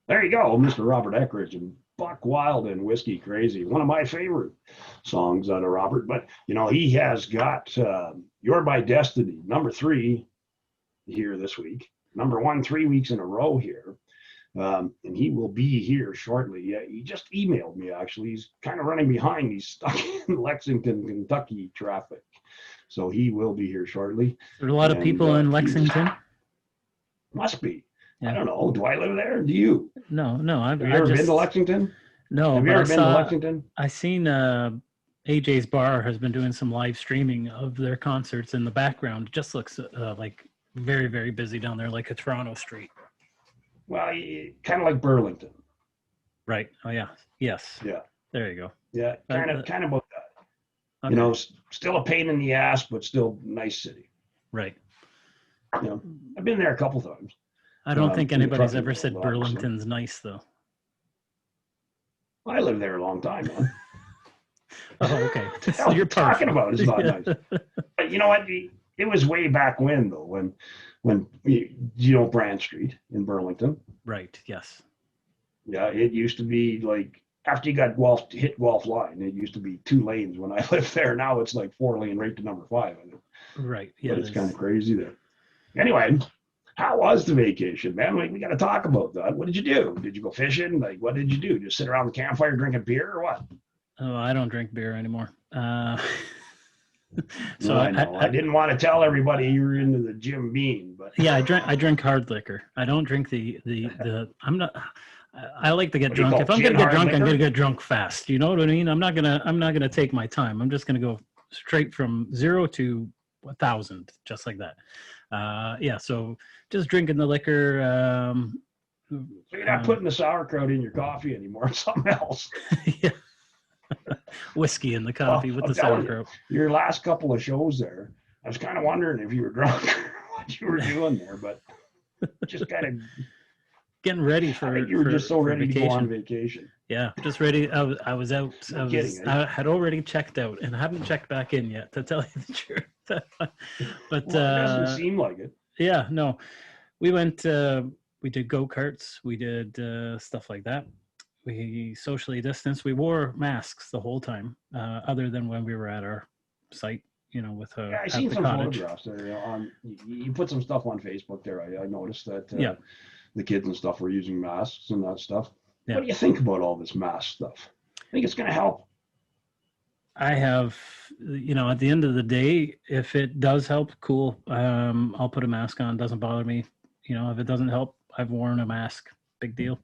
There you go, Mr. Robert Eskridge and Buck Wild and Whiskey Crazy. One of my favorite songs out of Robert. But, he has got You're My Destiny, number 3 here this week. Number 1, 3 weeks in a row here. And he will be here shortly. Yeah, he just emailed me, actually. He's kind of running behind. He's stuck in Lexington, Kentucky traffic. So he will be here shortly. There are a lot of people in Lexington. Must be. Yeah. I don't know. Do I live there? Do you? No. Have you ever been to Lexington? No. Have you ever been to Lexington? I seen AJ's Bar has been doing some live streaming of their concerts in the background. It just looks like very, very busy down there, like a Toronto street. Well, kind of like Burlington. Right. Oh, yeah. Yes. Yeah. There you go. Yeah, kind of about that. Okay. Still a pain in the ass, but still nice city. Right. I've been there a couple times. I don't think anybody's ever said Burlington's nice, though. I lived there a long time, man. Oh, okay. So you're talking about it's not nice. But you know what? It was way back when, though, when Brand Street in Burlington. Right. Yes. Yeah, it used to be like after you got hit Guelph line, it used to be 2 lanes when I lived there. Now it's like 4 lane right to number 5. Right. Yeah. But it's kind of crazy there. Anyway, how was the vacation, man? We got to talk about that. What did you do? Did you go fishing? Like, what did you do? Just sit around the campfire drinking beer or what? Oh, I don't drink beer anymore. So I didn't want to tell everybody you were into the Jim Beam, but yeah, I drink hard liquor. I don't drink the I'm not. I like to get drunk. If I'm gonna get drunk, liquor? I'm gonna get drunk fast. You know what I mean? I'm not gonna take my time. I'm just gonna go straight from 0 to 1,000, just like that. Yeah. So just drinking the liquor. So you're not putting the sauerkraut in your coffee anymore. Something else. Yeah. Whiskey in the coffee with the sauerkraut. Your last couple of shows there, I was kind of wondering if you were drunk or what you were doing there, but just kind of getting ready for. You were just so ready to go on vacation. Yeah, just ready. I was out. I had already checked out and I haven't checked back in yet, to tell you the truth. But it doesn't seem like it. Yeah, no. We went. We did go-karts. We did stuff like that. We socially distanced. We wore masks the whole time, other than when we were at our site, with I seen some photographs there. You put some stuff on Facebook there. I noticed that the kids and stuff were using masks and that stuff. Yeah. What do you think about all this mask stuff? I think it's going to help. I have, at the end of the day, if it does help, cool. I'll put a mask on. Doesn't bother me. If it doesn't help, I've worn a mask. Big deal.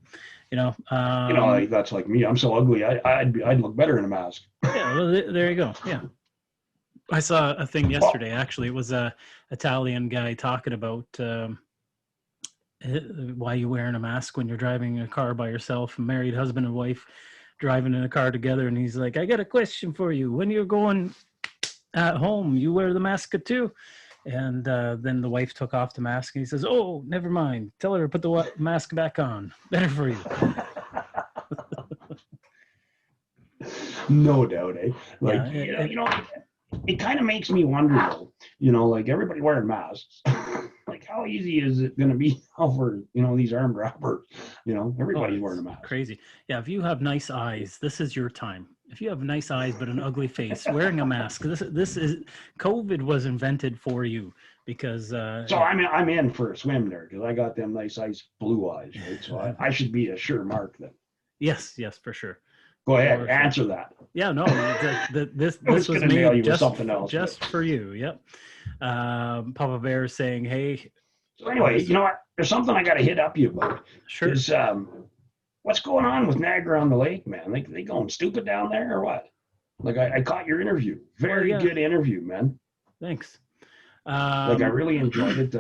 That's like me. I'm so ugly. I'd look better in a mask. Yeah, well, there you go. Yeah. I saw a thing yesterday. Actually, it was a Italian guy talking about why you wearing a mask when you're driving a car by yourself, married husband and wife driving in a car together. And he's like, I got a question for you. When you're going at home, you wear the mask too? And then the wife took off the mask and he says, oh, never mind. Tell her to put the mask back on. Better for you. No doubt, eh? Like, it kind of makes me wonder, though, like everybody wearing masks. Like, how easy is it going to be for, these armed robbers? Everybody's wearing a mask. Crazy. Yeah, if you have nice eyes, this is your time. If you have nice eyes but an ugly face, wearing a mask, this is COVID was invented for you because. So I'm in for a swim there because I got them nice blue eyes, right? So I should be a sure mark then. Yes, for sure. Go ahead, answer that. Yeah, no, this was made just for you. Yep. Papa Bear is saying, hey. So anyway, you know what? There's something I got to hit up you about. Sure. What's going on with Niagara on the Lake, man? They going stupid down there or what? Like I caught your interview. Very good interview, man. Thanks. I really enjoyed it.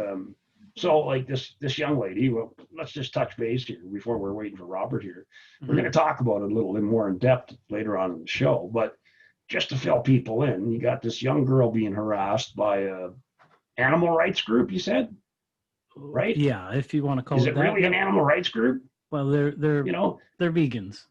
So like this young lady, well, let's just touch base here before we're waiting for Robert here. Mm-hmm. We're going to talk about it a little more in depth later on in the show, but just to fill people in, you got this young girl being harassed by a animal rights group, you said? Right? Yeah, if you want to call it that. Is it really an animal rights group? Well, they're vegans.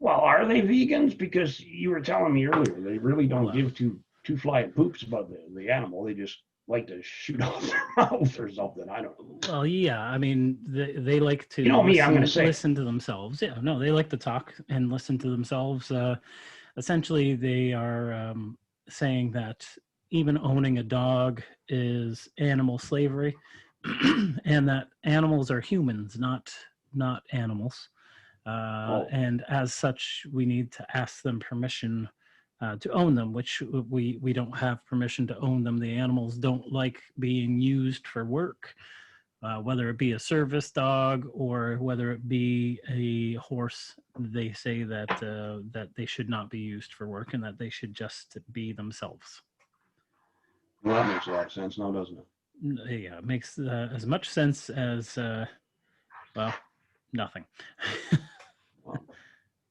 Well, are they vegans? Because you were telling me earlier they really don't give two flying poops about the animal. They just like to shoot off their mouth or something. I don't know. Well, yeah, I mean, they like to You know me, I'm going to say listen to themselves. Yeah, no, they like to talk and listen to themselves. Essentially, they are saying that even owning a dog is animal slavery, and that animals are humans, not animals. And as such, we need to ask them permission to own them, which we don't have permission to own them. The animals don't like being used for work, whether it be a service dog or whether it be a horse. They say that that they should not be used for work and that they should just be themselves. Well, that makes a lot of sense now, doesn't it? Yeah, it makes as much sense as well, nothing.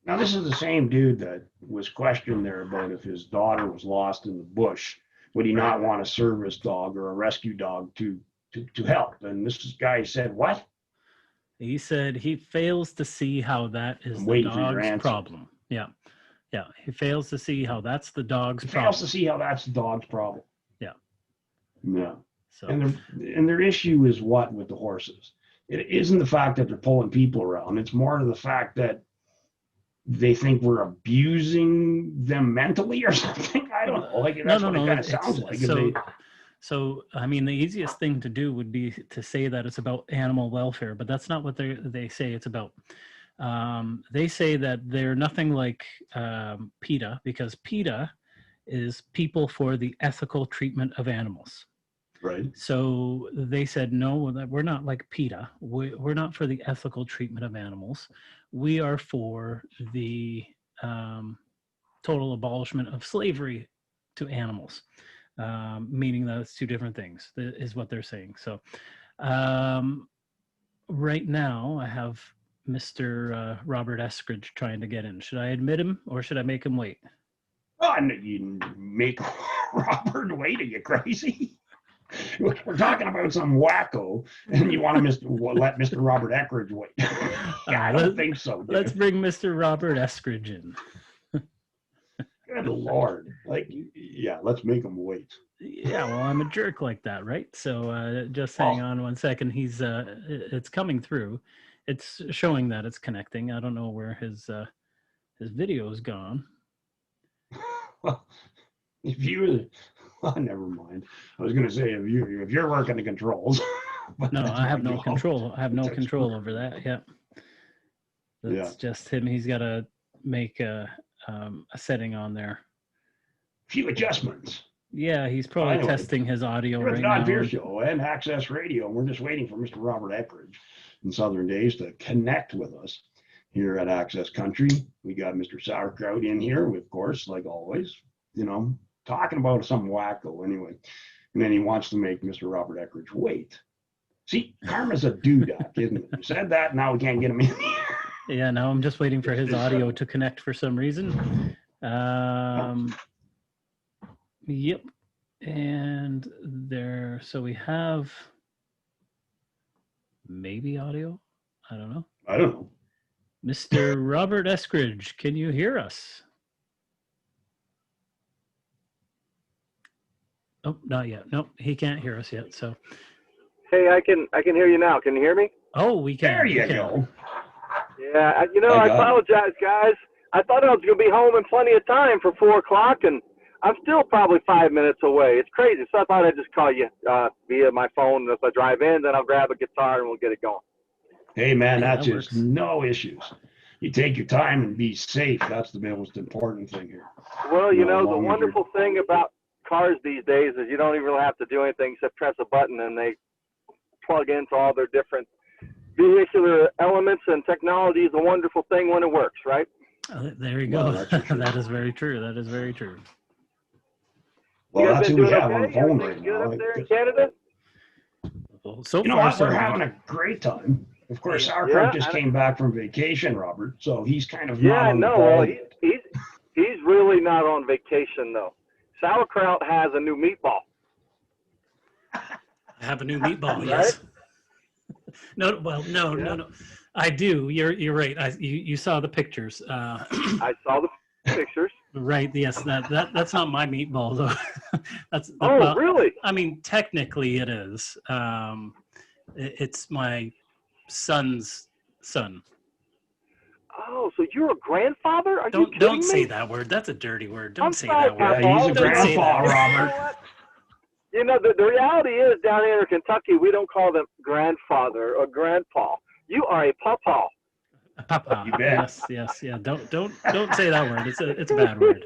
Now, this is the same dude that was questioned there about if his daughter was lost in the bush. Would he not want a service dog or a rescue dog to help? And this guy said, what? He said he fails to see how that is I'm the waiting for your dog's answer. problem. Yeah. Yeah. He fails to see how that's the dog's He problem. fails to see how that's the dog's problem. Yeah. Yeah. So, And their issue is what with the horses? It isn't the fact that they're pulling people around. It's more of the fact that they think we're abusing them mentally or something. I don't know. Like that's what it kind of sounds like. So, I mean, the easiest thing to do would be to say that it's about animal welfare, but that's not what they say it's about. They say that they're nothing like PETA, because PETA is People for the Ethical Treatment of Animals. Right. So they said, no, that we're not like PETA. We're not for the ethical treatment of animals. We are for the total abolishment of slavery to animals, meaning that it's two different things, is what they're saying. So right now I have Mr. Robert Eskridge trying to get in. Should I admit him or should I make him wait? Oh, you make Robert wait? Are you crazy? We're talking about some wacko, and you want to let Mr. Robert Eskridge wait? I don't think so. Dude. Let's bring Mr. Robert Eskridge in. Good Lord. Yeah, let's make him wait. Yeah, well, I'm a jerk like that, right? So just hang on 1 second. It's coming through. It's showing that it's connecting. I don't know where his video is gone. Well, never mind. I was going to say if you're working the controls. No, I have no control. I have no control over that. Yeah, that's just him. He's got to make a setting on there. Few adjustments. Yeah, he's probably testing his audio right now. Don Pearse Show and Access Radio. We're just waiting for Mr. Robert Eskridge in Southern Days to connect with us here at Access Country. We got Mr. Sauerkraut in here, of course, like always, talking about some wacko anyway. And then he wants to make Mr. Robert Eskridge wait. See, karma's a doodah, isn't it? You said that, now we can't get him in here. Yeah, now I'm just waiting for his audio to connect for some reason. Yep. And there, so we have maybe audio. I don't know. Mr. Robert Eskridge, can you hear us? Oh, not yet. Nope, he can't hear us yet. So. Hey, I can hear you now. Can you hear me? Oh, we can. There you go. Yeah, I apologize, guys. I thought I was going to be home in plenty of time for 4 o'clock, and I'm still probably 5 minutes away. It's crazy. So I thought I'd just call you via my phone. If I drive in, then I'll grab a guitar and we'll get it going. Hey, man, that's just no issues. You take your time and be safe. That's the most important thing here. Well, the wonderful thing about cars these days is you don't even really have to do anything except press a button, and they plug into all their different vehicular elements, and technology is a wonderful thing when it works, right? There you go. Well, that is very true. That is very true. Well, that's who we have on the phone right now. Good up there in Canada? Well, so far, we're having a great time. Of course, Sauerkraut just came back from vacation, Robert, so he's kind of not on the phone. Well, he's really not on vacation, though. Sauerkraut has a new meatball. I have a new meatball, yes. No. I do. You're right. You saw the pictures. I saw the pictures. Right. Yes. That's not my meatball though. Oh, really? I mean, technically it is. It's my son's son. Oh, so you're a grandfather? Are you kidding Don't me? say that word. That's a dirty word. Don't I'm say sorry, that word. Yeah, he's a Don't say grandpa, that. Robert. You know, the reality is down here in Kentucky, we don't call them grandfather or grandpa. You are a pawpaw. Papa. You bet. Yes. Yeah. Don't say that word. It's a bad word.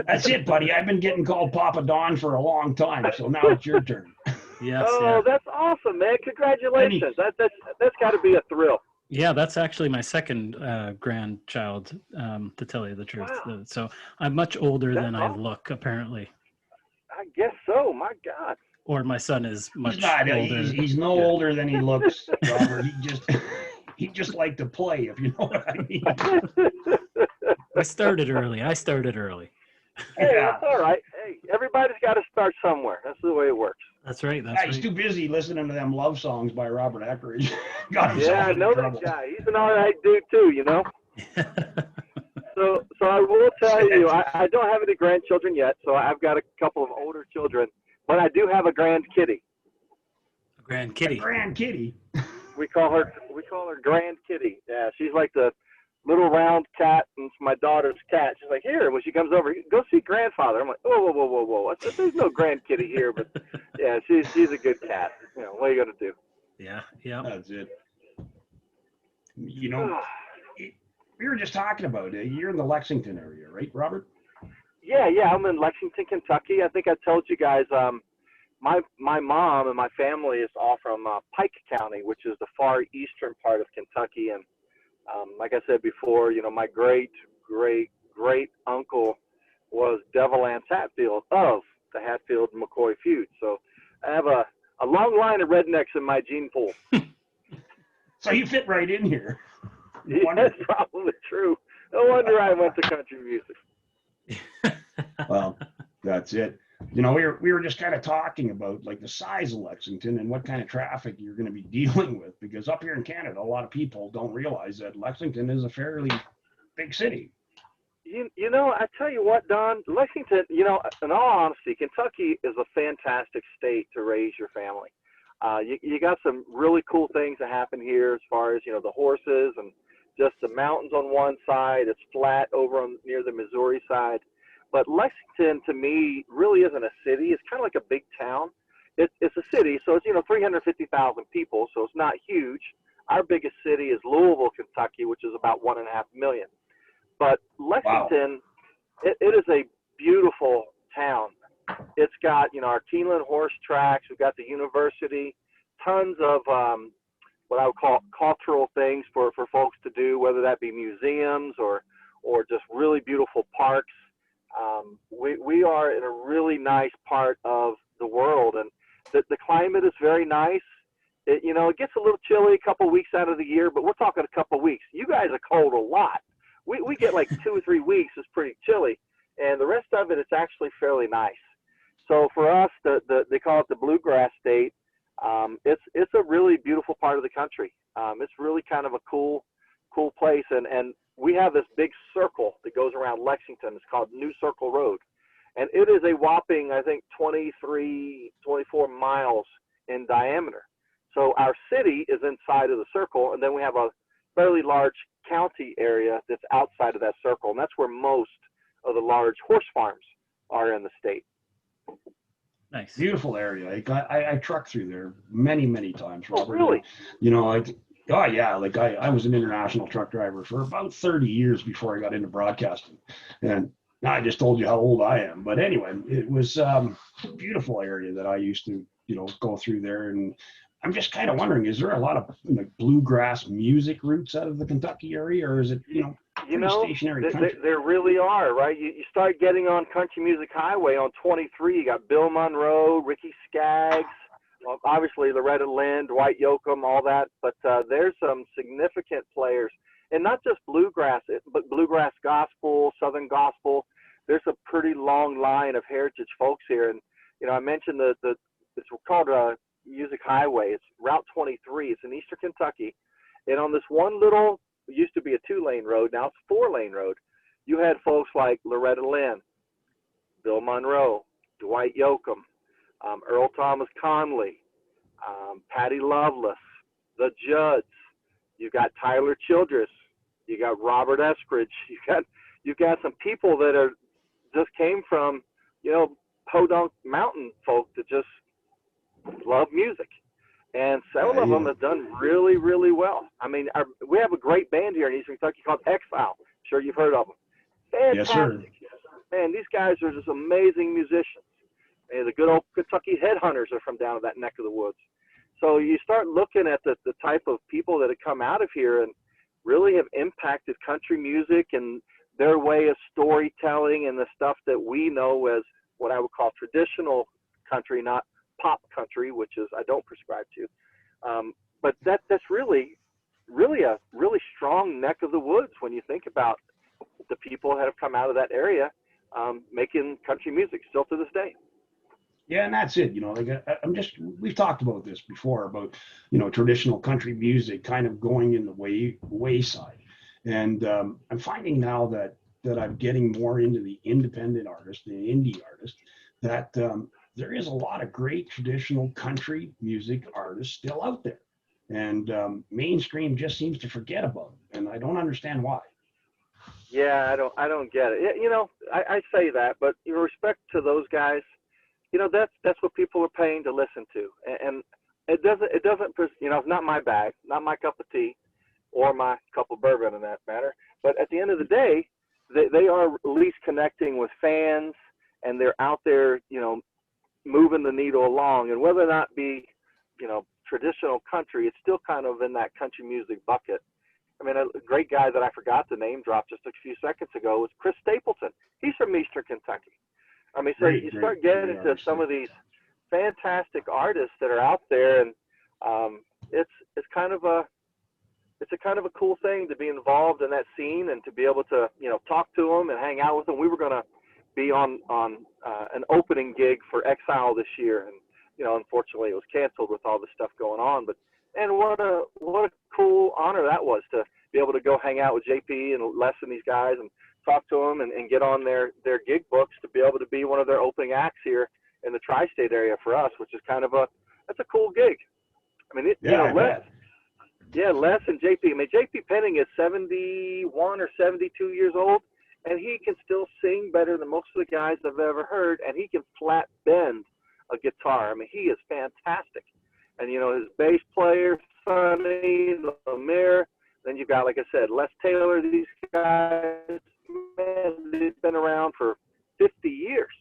That's it, buddy. I've been getting called Papa Don for a long time, so now it's your turn. Yes. Oh, Yeah. that's awesome, man! Congratulations. That's got to be a thrill. Yeah, that's actually my second grandchild, to tell you the truth. Wow. So I'm much older That's than I awesome. look, apparently. I guess so. My God. Or my son is much He's not. older. He's no older than he looks, Robert. He just like to play, if you know what I mean. I started early. Hey, Yeah. that's all right. Hey, everybody's got to start somewhere. That's the way it works. That's right. Yeah, he's too busy listening to them love songs by Robert Eskridge. Got himself Yeah, I into know trouble. that guy. He's an all right dude too, you know. So I will tell you, I don't have any grandchildren yet, so I've got a couple of older children, but I do have a grand kitty. Grand Kitty. Grand Kitty. We call her Grand Kitty. Yeah, she's like the little round cat, and it's my daughter's cat. She's like, here, when she comes over, go see grandfather. I'm like, whoa. I said, there's no Grand Kitty here, but yeah, she's a good cat. You know, what are you gonna do? Yeah. That's it. You know, we were just talking about it. You're in the Lexington area, right, Robert? Yeah, I'm in Lexington, Kentucky. I think I told you guys. My mom and my family is all from Pike County, which is the far eastern part of Kentucky, and like I said before, you know, my great uncle was Devil Anse Hatfield of the Hatfield McCoy feud. So I have a long line of rednecks in my gene pool. So you fit right in here. Yeah, that's probably true. No wonder I went to country music. Well, that's it. You know, we were just kind of talking about like the size of Lexington and what kind of traffic you're going to be dealing with, because up here in Canada, a lot of people don't realize that Lexington is a fairly big city. You know, I tell you what, Don, Lexington, you know, in all honesty, Kentucky is a fantastic state to raise your family. You got some really cool things that happen here as far as, you know, the horses and just the mountains on one side. It's flat over near the Missouri side. But Lexington, to me, really isn't a city. It's kind of like a big town. It's a city, so it's, you know, 350,000 people, so it's not huge. Our biggest city is Louisville, Kentucky, which is about 1.5 million. But Lexington, wow. It is a beautiful town. It's got, you know, our Keeneland horse tracks. We've got the university, tons of what I would call cultural things for folks to do, whether that be museums or just really beautiful parks. We are in a really nice part of the world, and the climate is very nice. You know, it gets a little chilly a couple weeks out of the year, but we're talking a couple weeks. You guys are cold a lot. We get like 2 or 3 weeks is pretty chilly, and the rest of it's actually fairly nice. So for us, they call it the bluegrass state. It's a really beautiful part of the country. It's really kind of a cool place, and we have this big circle that goes around Lexington. It's called New Circle Road, and it is a whopping, I think, 23, 24 miles in diameter. So our city is inside of the circle, and then we have a fairly large county area that's outside of that circle, and that's where most of the large horse farms are in the state. Nice. Beautiful area. I trucked through there many times, Robert. Oh, really? You know, oh yeah, like I was an international truck driver for about 30 years before I got into broadcasting, and I just told you how old I am. But anyway, it was a beautiful area that I used to, you know, go through there. And I'm just kind of wondering, is there a lot of like bluegrass music roots out of the Kentucky area, or is it, you know, stationary country? There really are, right? You start getting on Country Music Highway on 23. You got Bill Monroe, Ricky Skaggs, obviously Loretta Lynn, Dwight Yoakam, all that. But there's some significant players, and not just bluegrass, but bluegrass gospel, Southern gospel. There's a pretty long line of heritage folks here. And, you know, I mentioned it's called Music Highway. It's Route 23. It's in Eastern Kentucky. And on this one little, it used to be a 2-lane road, now it's a 4-lane road. you had folks like Loretta Lynn, Bill Monroe, Dwight Yoakam, Earl Thomas Conley, Patty Loveless, the Judds. You got Tyler Childress. You got Robert Eskridge. You got some people that are just came from, Podunk Mountain folk that just love music. And several of them have done really, really well. I mean, we have a great band here in Eastern Kentucky called Exile. I'm sure you've heard of them. Fantastic. Yes, sir. Man, these guys are just amazing musicians. And the good old Kentucky Headhunters are from down in that neck of the woods. So you start looking at the type of people that have come out of here and really have impacted country music and their way of storytelling and the stuff that we know as what I would call traditional country, not pop country, which is I don't prescribe to. But that's really a really strong neck of the woods when you think about the people that have come out of that area making country music still to this day. Yeah, and that's it. We've talked about this before about, traditional country music kind of going in the wayside. And I'm finding now that I'm getting more into the independent artist, the indie artist, that there is a lot of great traditional country music artists still out there. And mainstream just seems to forget about it. And I don't understand why. Yeah, I don't get it. I say that, but in respect to those guys, that's what people are paying to listen to, and it doesn't, it's not my bag, not my cup of tea, or my cup of bourbon in that matter. But at the end of the day, they are at least connecting with fans, and they're out there, moving the needle along. And whether or not be, traditional country, it's still kind of in that country music bucket. I mean, a great guy that I forgot to name drop just a few seconds ago was Chris Stapleton. He's from Eastern Kentucky. I mean, so you start getting into some of these fantastic artists that are out there, and it's kind of a cool thing to be involved in that scene and to be able to talk to them and hang out with them. We were going to be on an opening gig for Exile this year, and unfortunately it was canceled with all this stuff going on. But what a cool honor that was to be able to go hang out with JP and Les and these guys and talk to them and get on their gig books to be able to be one of their opening acts here in the tri-state area for us, which is kind of that's a cool gig. I mean, Les and JP. I mean, JP Penning is 71 or 72 years old, and he can still sing better than most of the guys I've ever heard, and he can flat bend a guitar. I mean, he is fantastic. And his bass player, Sonny Lemire. Then you've got, like I said, Les Taylor. These guys, man, they've been around for 50 years,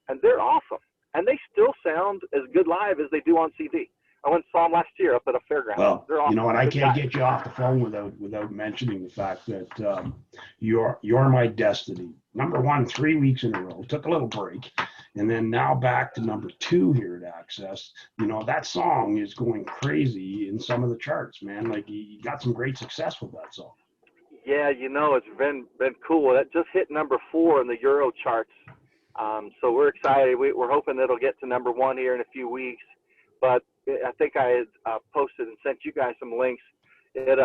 and they're awesome. And they still sound as good live as they do on CD. I went and saw them last year up at a fairground. Well, they're awesome. And I can't get you off the phone without mentioning the fact that You're My Destiny, #1, 3 weeks in a row, took a little break, and then now back to #2 here at Access. That song is going crazy in some of the charts, man. Like, you got some great success with that song. Yeah, it's been cool. That just hit #4 in the Euro charts. So we're excited. We're hoping it'll get to #1 here in a few weeks. But I think I had posted and sent you guys some links. It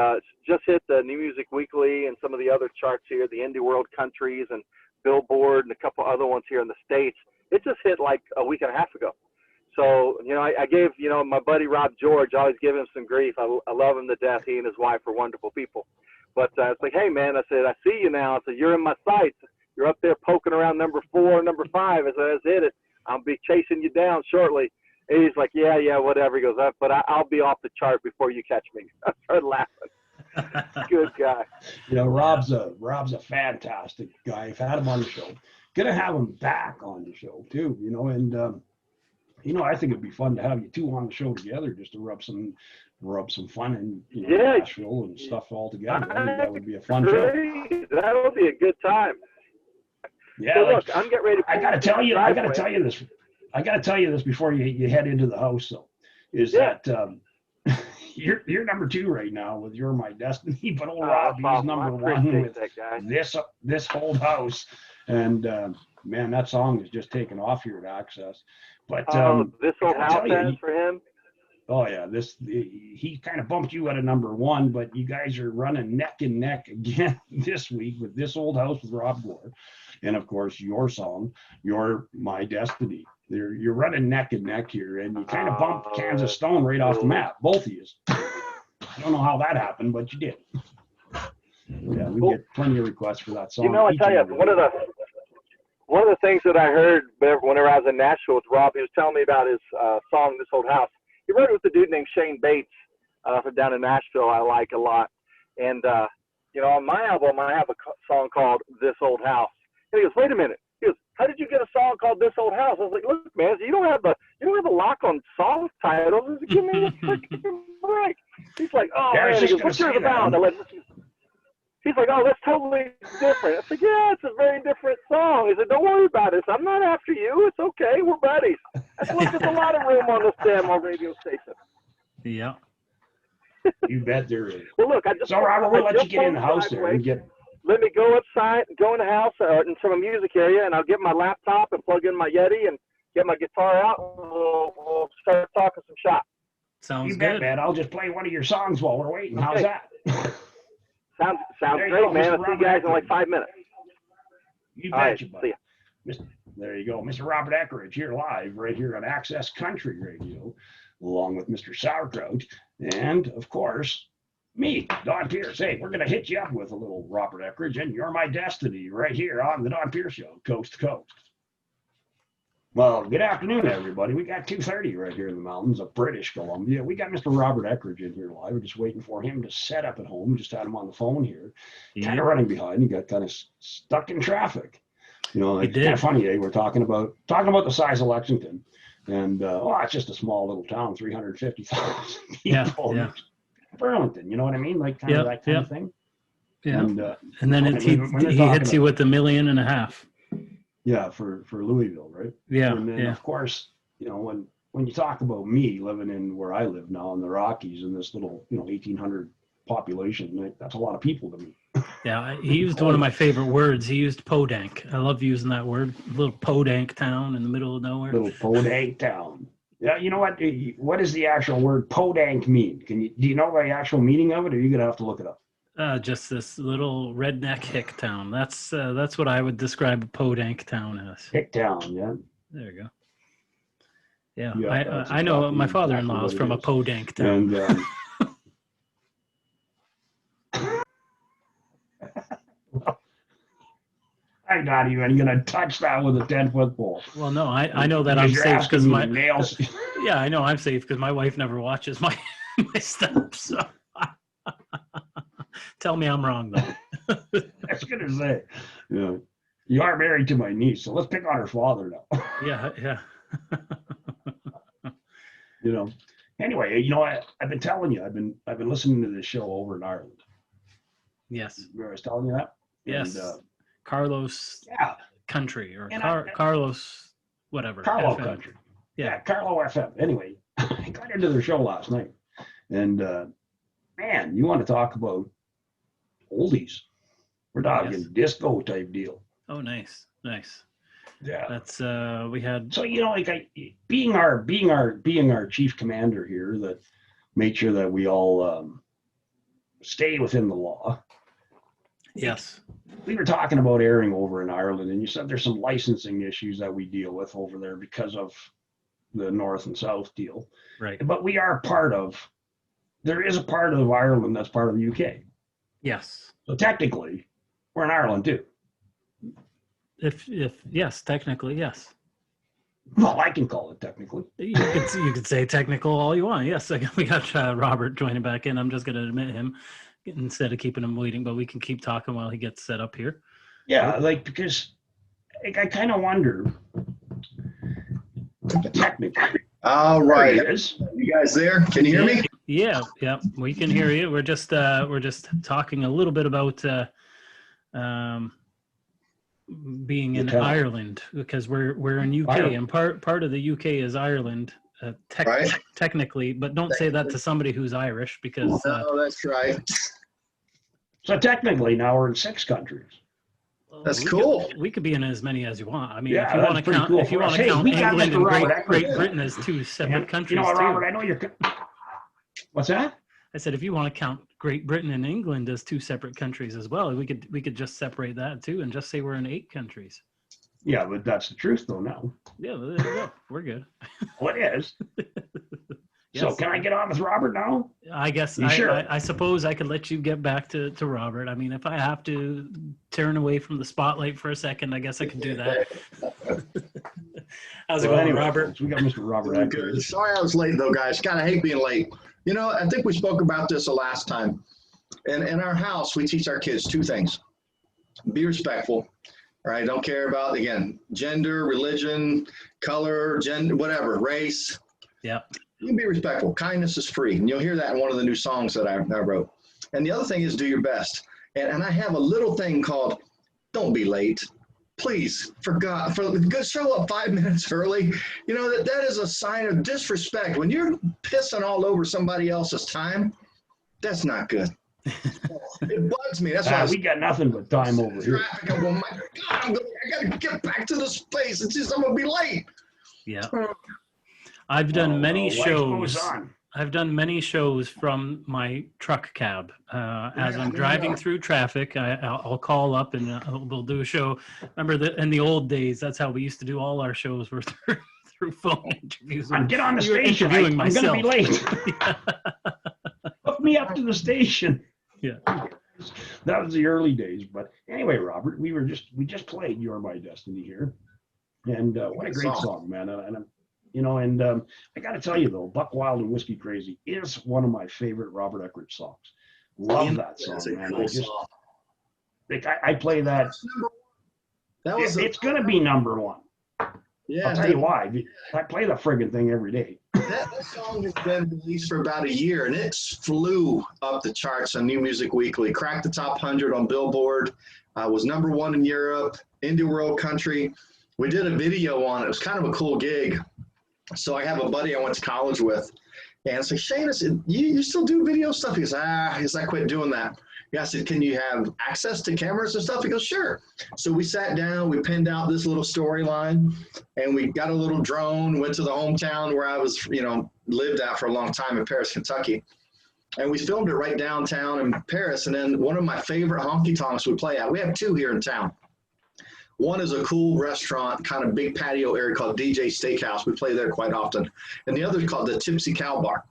just hit the New Music Weekly and some of the other charts here, the Indie World Countries and Billboard and a couple other ones here in the States. It just hit like a week and a half ago. So, I gave, my buddy Rob George, I always give him some grief. I love him to death. He and his wife are wonderful people. But it's like, hey, man, I said, I see you now. I said, you're in my sights. You're up there poking around #4, #5. I said, let's hit it. I'll be chasing you down shortly. And he's like, yeah, whatever. He goes, but I'll be off the chart before you catch me. I started laughing. Good guy. Rob's a fantastic guy. I've had him on the show. Gonna have him back on the show too. And I think it'd be fun to have you two on the show together, just to rub some fun in Nashville and stuff all together. I think that would be a fun show. That would be a good time. Yeah, so look, I'm getting ready. I gotta tell you this before you head into the house, though, is that you're #2 right now with You're My Destiny, but old Rob, he's #1 with this whole house. And man, that song is just taking off here at Access. But this old house has for him. Oh yeah, he kind of bumped you out of number one, but you guys are running neck and neck again this week with This Old House with Rob Gore, and of course your song, You're My Destiny. You're running neck and neck here, and you kind of bumped Kansas Stone right off the map, both of you. I don't know how that happened, but you did. Yeah, we get plenty of requests for that song. You know, I tell you, one of the things that I heard whenever I was in Nashville with Rob, he was telling me about his song, This Old House. He wrote it with a dude named Shane Bates from down in Nashville I like a lot. And, you know, on my album, I have a song called This Old House. And he goes, wait a minute. He goes, how did you get a song called This Old House? I was like, look, man, you don't have a lock on song titles. I said, give me a freaking break. He's like, oh, yeah, man. He goes, what's yours about? He's like, oh, that's totally different. I said, yeah, it's a very different song. He said, don't worry about it. I'm not after you. It's okay. We're buddies. I said, look, there's a lot of room on this damn radio station. Yeah. You bet there is. Well, look, so Robert, we'll let you get in the house there and get. Let me go outside, go in the house into a music area, and I'll get my laptop and plug in my Yeti and get my guitar out, and we'll start talking some shop. Sounds you bet, good, man. I'll just play one of your songs while we're waiting. How's that? Sounds great, man. I'll see you guys in like 5 minutes. You betcha, buddy. There you go. Mr. Robert Eskridge here live right here on Access Country Radio, along with Mr. Sauerkraut. And, of course, me, Don Pearse. Hey, we're going to hit you up with a little Robert Eskridge and You're My Destiny right here on the Don Pearse Show, coast to coast. Well, good afternoon, everybody. We got 2:30 right here in the mountains of British Columbia. We got Mr. Robert Eskridge in here live. We're just waiting for him to set up at home. Just had him on the phone here. Kind of running behind. He got kind of stuck in traffic. You know, it's kind of funny, eh? We're talking about the size of Lexington. And, it's just a small little town, 350,000 people. Yeah. Burlington, you know what I mean? Like kind of that kind of thing. Yeah. And then he hits you with $1.5 million. Yeah, for Louisville, right? Yeah. And then of course, you know, when you talk about me living in where I live now in the Rockies in this little, 1,800 population, that's a lot of people to me. Yeah, he used one of my favorite words. He used podunk. I love using that word. A little podunk town in the middle of nowhere. Little podunk town. Yeah, you know what? What does the actual word podunk mean? Do you know the actual meaning of it, or are you gonna have to look it up? Just this little redneck hick town. That's what I would describe a podunk town as. Hick town, yeah. There you go. Yeah, I know my father-in-law is from a podunk town. And, I'm not even going to touch that with a 10-foot pole. Well, no, I know that I'm safe because my nails. Yeah, I know I'm safe because my wife never watches my stuff. So tell me I'm wrong, though. I was going to say, you are married to my niece, so let's pick on her father now. Yeah. Anyway, I've been telling you, I've been listening to this show over in Ireland. Yes. I was telling you that. Yes. And, Carlos Country or Carlos whatever. Carlo FM. Country. Yeah, Carlo FM. Anyway, I got into their show last night. And man, you want to talk about oldies. We're talking disco type deal. Oh, nice. Yeah. That's we had so being our chief commander here that made sure that we all stay within the law. Yes. We were talking about airing over in Ireland, and you said there's some licensing issues that we deal with over there because of the North and South deal. Right. But there is a part of Ireland that's part of the UK. Yes. So technically, we're in Ireland too. If yes, technically, yes. Well, I can call it technically. You could say technical all you want. Yes, we got Robert joining back in. I'm just going to admit him instead of keeping him waiting, but we can keep talking while he gets set up here. Yeah, because I kind of wonder. Technically. All right. You guys there? Can you hear me? Yeah, we can hear you. We're just talking a little bit about being in Ireland because we're in UK and part of the UK is Ireland technically, but don't say that to somebody who's Irish because that's right. So technically now we're in 6 countries. That's cool. We could be in as many as you want. I mean, yeah, if you want to count, cool. England and Great Britain as 2 separate countries. You know what, Robert? I know you're What's that? I said, if you want to count Great Britain and England as two separate countries as well, we could just separate that too and just say we're in 8 countries. Yeah, but that's the truth though now. Yeah, there you go. We're good. Well, it is. Yes. So can I get on with Robert now? I guess Sure? I suppose I could let you get back to Robert. I mean, if I have to turn away from the spotlight for a second, I guess I can do that. How's it going, anyway, Robert? folks, we got Mr. Robert Eskridge. Sorry I was late, though, guys. God, I hate being late. You know, I think we spoke about this the last time. In our house, we teach our kids 2 things. Be respectful. All right, don't care about, again, gender, religion, color, gender, whatever, race. Yeah. You can be respectful. Kindness is free. And you'll hear that in one of the new songs that I wrote. And the other thing is do your best. And I have a little thing called don't be late. Please, for show up 5 minutes early. You know, that is a sign of disrespect. When you're pissing all over somebody else's time, that's not good. It bugs me. That's why We got nothing but time over here. traffic. I'm going, my God, I got to get back to this place. It's just I'm going to be late. Yeah. I've done many life shows. goes on. I've done many shows from my truck cab. As I'm driving through traffic, I'll call up and we'll do a show. Remember that in the old days, that's how we used to do all our shows were through phone interviews. Get on the You were station. interviewing I'm going to be myself. late. Hook me up to the station. Yeah. That was the early days. But anyway, Robert, we just played "You're My Destiny" here, and what a great song, man. And I got to tell you though, "Buck Wild and Whiskey Crazy" is one of my favorite Robert Eskridge songs. Love that song, man. I play that. It's going to be number 1. Yeah, I'll tell you why. I play the friggin' thing every day. That song has been released for about a year, and it flew up the charts on New Music Weekly, cracked the top 100 on Billboard, was number 1 in Europe, Indie World Country. We did a video on it. It was kind of a cool gig. So I have a buddy I went to college with, and I said, Shane, I said, you still do video stuff? He goes, I quit doing that. I said, can you have access to cameras and stuff? He goes, sure. So we sat down, we pinned out this little storyline, and we got a little drone, went to the hometown where I was, lived at for a long time in Paris, Kentucky. And we filmed it right downtown in Paris. And then one of my favorite honky tonks we play at, we have 2 here in town. One is a cool restaurant, kind of big patio area called DJ Steakhouse. We play there quite often. And the other is called the Tipsy Cow Bar.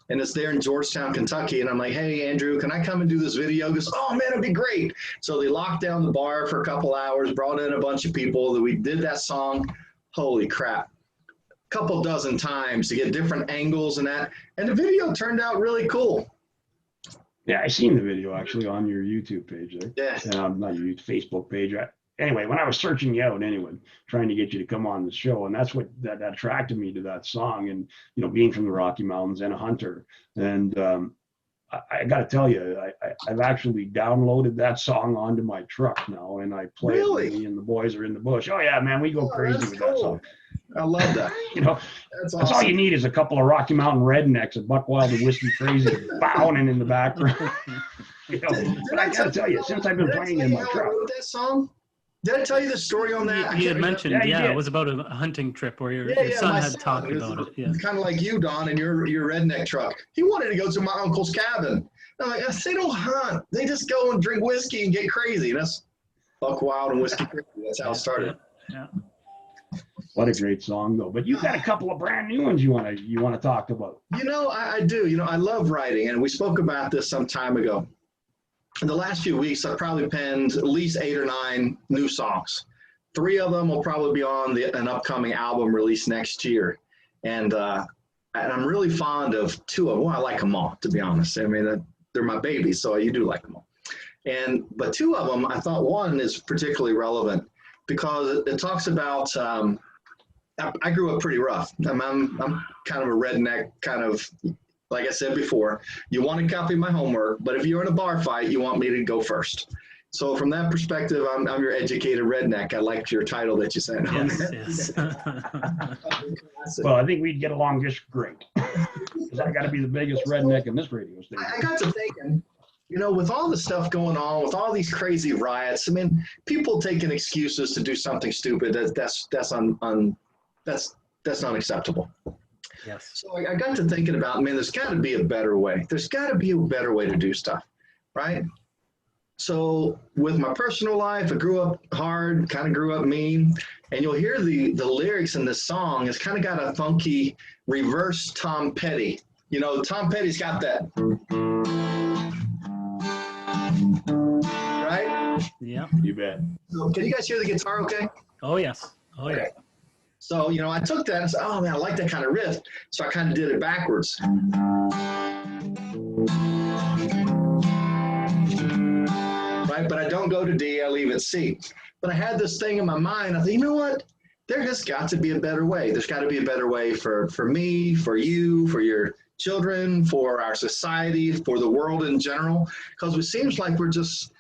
And it's there in Georgetown, Kentucky. And I'm like, hey, Andrew, can I come and do this video? He goes, oh, man, it'd be great. So they locked down the bar for a couple hours, brought in a bunch of people. We did that song. Holy crap. A couple dozen times to get different angles and that. And the video turned out really cool. Yeah, I seen the video actually on your YouTube page there. Yeah. Not your Facebook page. Anyway, when I was searching you out, trying to get you to come on the show, and that's what that attracted me to that song. And being from the Rocky Mountains and a hunter, and I got to tell you, I've actually downloaded that song onto my truck now, and I play it when me and the boys are in the bush. Oh yeah, man, we go crazy with that song. I love that. That's all you need is a couple of Rocky Mountain rednecks, a Buck Wild and Whiskey Crazy, bowing in the background. But I got to tell you, since I've been playing in my truck. That song? Did I tell you the story on that? He had mentioned, it was about a hunting trip where your son had talked about it. Yeah. Kind of like you, Don, in your redneck truck. He wanted to go to my uncle's cabin. I'm like, they don't hunt. They just go and drink whiskey and get crazy. That's Buck Wild and Whiskey Crazy. That's how it started. Yeah. What a great song, though. But you got a couple of brand new ones you want to talk about. I do. I love writing, and we spoke about this some time ago. In the last few weeks, I've probably penned at least 8 or 9 new songs. 3 of them will probably be on an upcoming album released next year. And I'm really fond of 2 of them. Well, I like them all, to be honest. I mean, they're my babies, so you do like them all. But 2 of them, I thought one is particularly relevant because it talks about, I grew up pretty rough. I'm kind of a redneck, kind of, like I said before, you want to copy my homework, but if you're in a bar fight, you want me to go first. So from that perspective, I'm your educated redneck. I liked your title that you sent. Yes. Well, I think we'd get along just great. Because I got to be the biggest redneck in this radio station. I got to thinking, with all the stuff going on, with all these crazy riots, I mean, people taking excuses to do something stupid, that's unacceptable. Yes. So I got to thinking about, man, there's got to be a better way. There's got to be a better way to do stuff, right? So with my personal life, I grew up hard, kind of grew up mean, and you'll hear the lyrics in this song. It's kind of got a funky reverse Tom Petty. You know, Tom Petty's got that, right? Yeah. You bet. So can you guys hear the guitar okay? Oh, yes. Oh, yeah. Okay. So, you know, I took that and said, oh, man, I like that kind of riff. So I kind of did it backwards. Right? But I don't go to D, I leave it C. But I had this thing in my mind. I thought, you know what? There has got to be a better way. There's got to be a better way for me, for you, for your children, for our society, for the world in general. Because it seems like we're just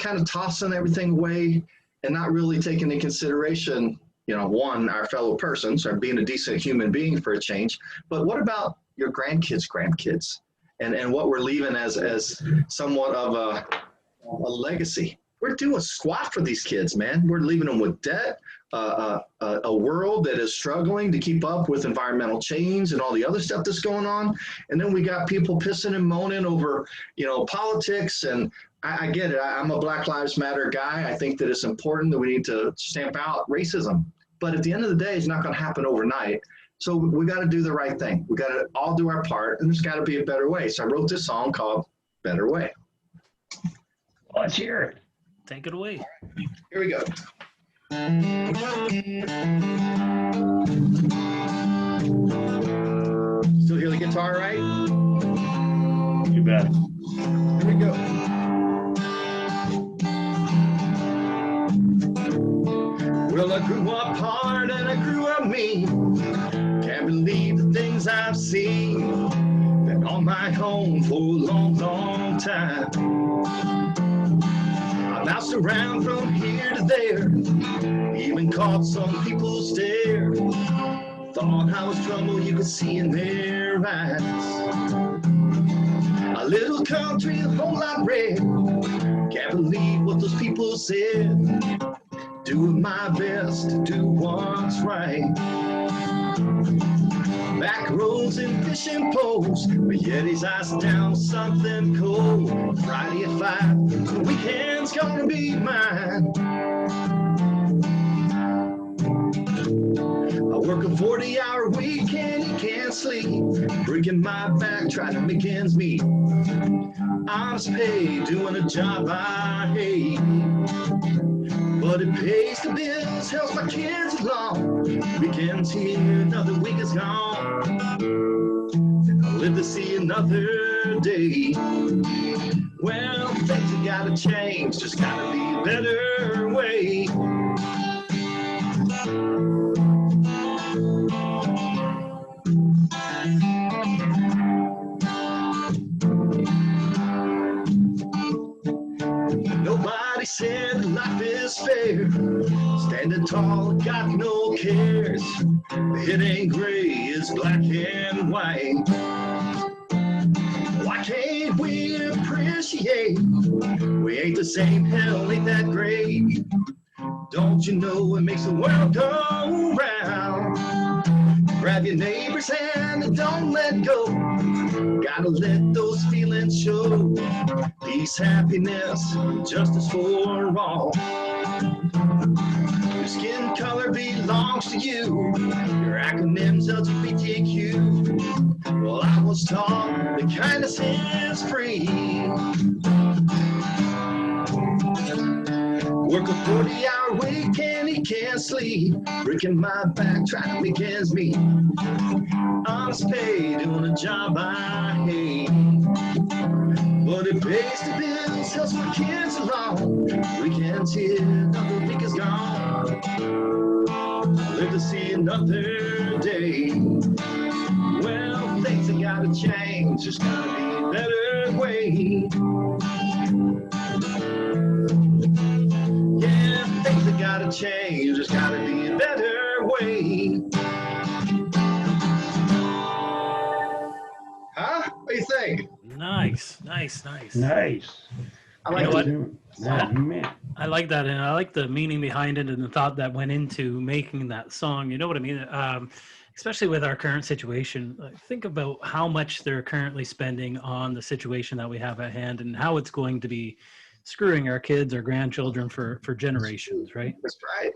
kind of tossing everything away and not really taking into consideration, you know, one, our fellow persons, or being a decent human being for a change. But what about your grandkids, and what we're leaving as somewhat of a legacy? We're doing squat for these kids, man. We're leaving them with debt, a world that is struggling to keep up with environmental change and all the other stuff that's going on. And then we got people pissing and moaning over, you know, politics. And I get it. I'm a Black Lives Matter guy. I think that it's important that we need to stamp out racism. But at the end of the day, it's not going to happen overnight. So we got to do the right thing. We got to all do our part, and there's got to be a better way. So I wrote this song called Better Way. Let's hear it. Take it away. Here we go. Still hear the guitar, right? You bet. Here we go. Well, I grew up hard and I grew up mean. Can't believe the things I've seen. Been on my own for a long, long time. I bounced around from here to there, even caught some people stare. Thought I was trouble you could see in their eyes. A little country, a whole lot red. Can't believe what those people said. Doing my best to do what's right. Back roads and fishing poles, but yet his eyes down something cold. Friday at 5, the weekend's gonna be mine. I work a 40-hour week and he can't sleep. Breaking my back, trying to make ends meet. Honest pay, doing a job I hate. But it pays the bills, helps my kids along. Weekend's here, another week is gone. And I'll live to see another day. Well, things have gotta change, just gotta be a better way. Nobody said life is fair. Standing tall, got no cares. It ain't gray, it's black and white. Why can't we appreciate? We ain't the same, hell ain't that great. Don't you know it makes the world go round? Grab your neighbor's hand and don't let go. Gotta let those feelings show. Peace, happiness, justice for all. Your skin color belongs to you. Your acronym's LGBTQ. Well, I was taught that kindness is free. Work a 40-hour week and he can't sleep. Breaking my back, trying to make ends meet. Honest pay, doing a job I hate. But it pays the bills, helps my kids along. Weekend's here, another week is gone. Live to see another day. Well, things have gotta change, there's gotta be a better way. Yeah, things have gotta change, there's gotta be a better way. Huh? What do you think? Nice. Nice. I like what? Oh, man. I like that, and I like the meaning behind it and the thought that went into making that song. You know what I mean? especially with our current situation, think about how much they're currently spending on the situation that we have at hand and how it's going to be screwing our kids, our grandchildren for generations, right? That's right.